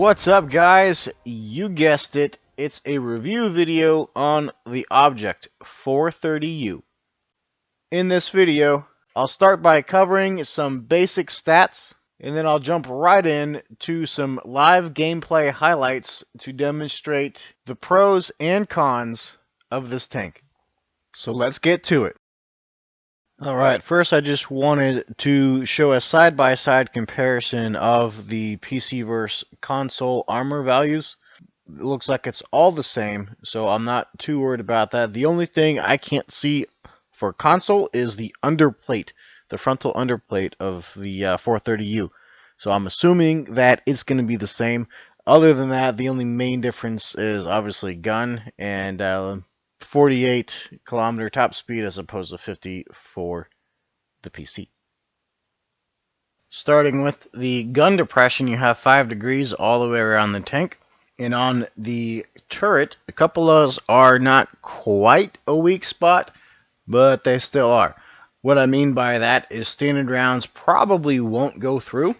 What's up, guys? You guessed it, it's a review video on the Object 430U. In this video, I'll start by covering some basic stats, and then I'll jump right in to some live gameplay highlights to demonstrate the pros and cons of this tank. So let's get to it. Alright, first I just wanted to show a side-by-side comparison of the PC versus console armor values. It looks like it's all the same, so I'm not too worried about that. The only thing I can't see for console is the underplate, the frontal underplate of the 430U. So I'm assuming that it's going to be the same. Other than that, the only main difference is obviously gun and 48 kilometer top speed as opposed to 50 for the PC. Starting with the gun depression, you have 5 degrees all the way around the tank. And on the turret, a couple of those are not quite a weak spot, but they still are. What I mean by that is standard rounds probably won't go through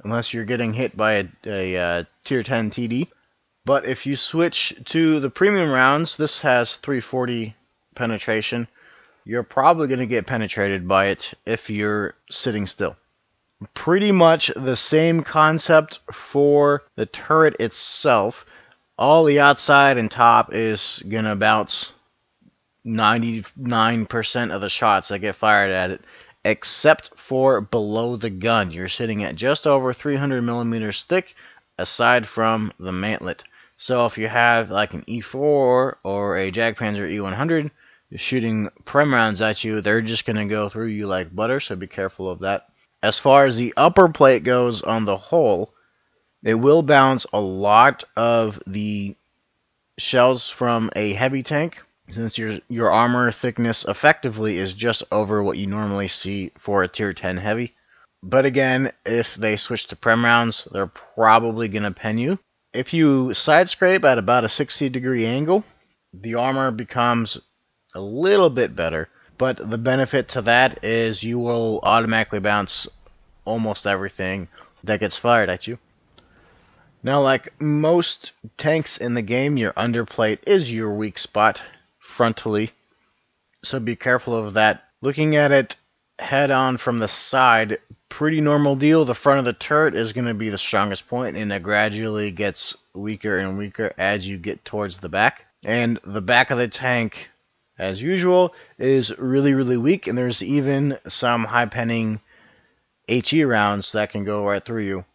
unless you're getting hit by a tier 10 TD. But if you switch to the premium rounds, this has 340 penetration. You're probably going to get penetrated by it if you're sitting still. Pretty much the same concept for the turret itself. All the outside and top is going to bounce 99% of the shots that get fired at it, except for below the gun. You're sitting at just over 300 millimeters thick, aside from the mantlet. So if you have like an E4 or a Jagdpanzer E100 shooting prem rounds at you, they're just going to go through you like butter, so be careful of that. As far as the upper plate goes on the whole, it will bounce a lot of the shells from a heavy tank, since your armor thickness effectively is just over what you normally see for a tier 10 heavy. But again, if they switch to prem rounds, they're probably going to pen you. If you side scrape at about a 60-degree angle, the armor becomes a little bit better, but the benefit to that is you will automatically bounce almost everything that gets fired at you. Now, like most tanks in the game, your underplate is your weak spot frontally, so be careful of that. Looking at it head on from the side, pretty normal deal. The front of the turret is going to be the strongest point, and it gradually gets weaker and weaker as you get towards the back. And the back of the tank, as usual, is really weak, and there's even some high penning HE rounds that can go right through you.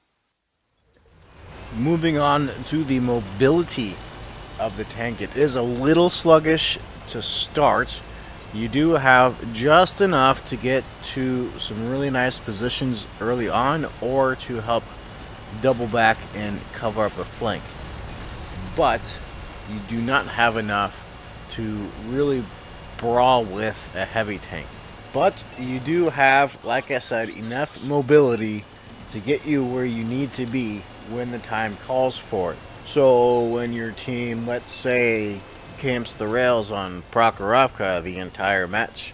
Moving on to the mobility of the tank, it is a little sluggish to start. You do have just enough to get to some really nice positions early on, or to help double back and cover up a flank. But you do not have enough to really brawl with a heavy tank. But you do have, like I said, enough mobility to get you where you need to be when the time calls for it. So when your team, let's say, camps the rails on Prokhorovka the entire match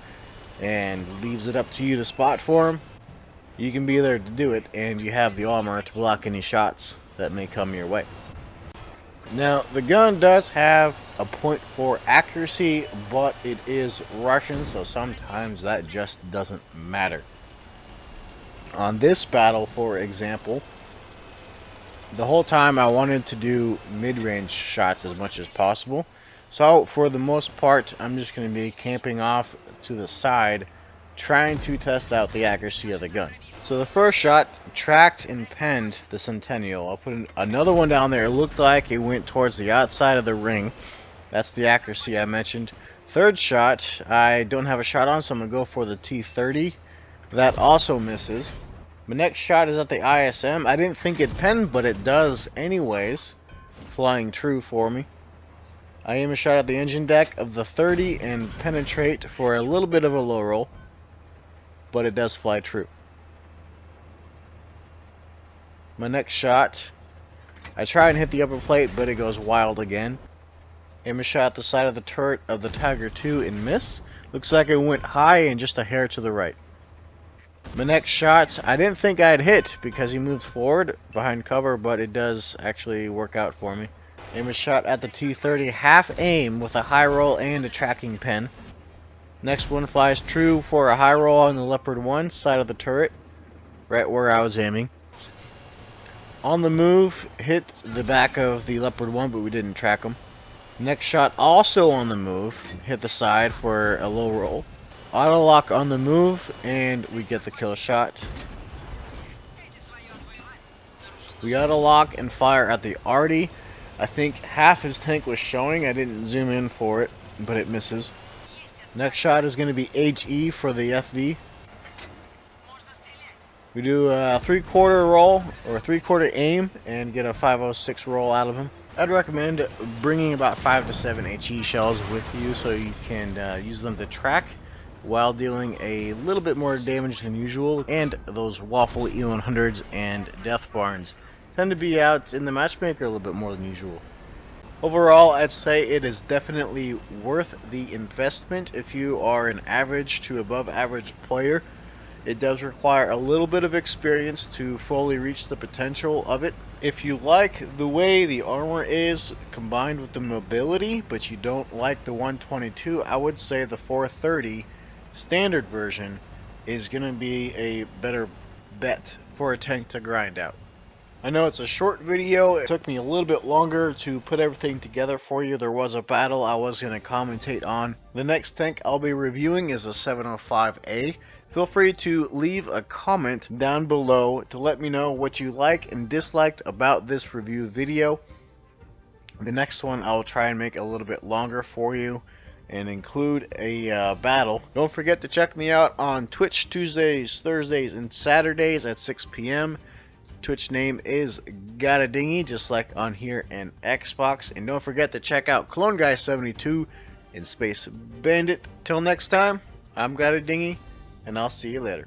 and leaves it up to you to spot for him, you can be there to do it, and you have the armor to block any shots that may come your way. Now, the gun does have a .4 accuracy, but it is Russian, so sometimes that just doesn't matter. On this battle, for example, the whole time I wanted to do mid-range shots as much as possible. So for the most part, I'm just going to be camping off to the side, trying to test out the accuracy of the gun. So the first shot tracked and penned the Centennial. I'll put another one down there. It looked like it went towards the outside of the ring. That's the accuracy I mentioned. Third shot, I don't have a shot on, so I'm going to go for the T30. That also misses. My next shot is at the ISM. I didn't think it penned, but it does anyways. Flying true for me. I aim a shot at the engine deck of the 30 and penetrate for a little bit of a low roll, but it does fly true. My next shot, I try and hit the upper plate, but it goes wild again. Aim a shot at the side of the turret of the Tiger II and miss. Looks like it went high and just a hair to the right. My next shot, I didn't think I'd hit because he moved forward behind cover, but it does actually work out for me. Aim a shot at the T-30, half aim with a high roll and a tracking pin. Next one flies true for a high roll on the Leopard 1 side of the turret, right where I was aiming. On the move, hit the back of the Leopard 1, but we didn't track him. Next shot also on the move, hit the side for a low roll. Auto lock on the move, and we get the kill shot. We auto lock and fire at the Arty. I think half his tank was showing. I didn't zoom in for it, but it misses. Next shot is going to be HE for the FV. We do a 3/4 roll or 3/4 aim and get a 506 roll out of him. I'd recommend bringing about 5 to 7 HE shells with you so you can use them to track while dealing a little bit more damage than usual. And those waffle E100s and Death Barns tend to be out in the matchmaker a little bit more than usual. Overall, I'd say it is definitely worth the investment if you are an average to above average player. It does require a little bit of experience to fully reach the potential of it. If you like the way the armor is combined with the mobility, but you don't like the 122, I would say the 430 standard version is going to be a better bet for a tank to grind out. I know it's a short video. It took me a little bit longer to put everything together for you. There was a battle I was going to commentate on. The next tank I'll be reviewing is a 705A. Feel free to leave a comment down below to let me know what you like and disliked about this review video. The next one I'll try and make a little bit longer for you and include a battle. Don't forget to check me out on Twitch Tuesdays, Thursdays, and Saturdays at 6 p.m. Twitch name is Got a Dingy, just like on here in Xbox. And don't forget to check out Clone Guy 72 and Space Bandit. Till next time, I'm Got a Dingy, and I'll see you later.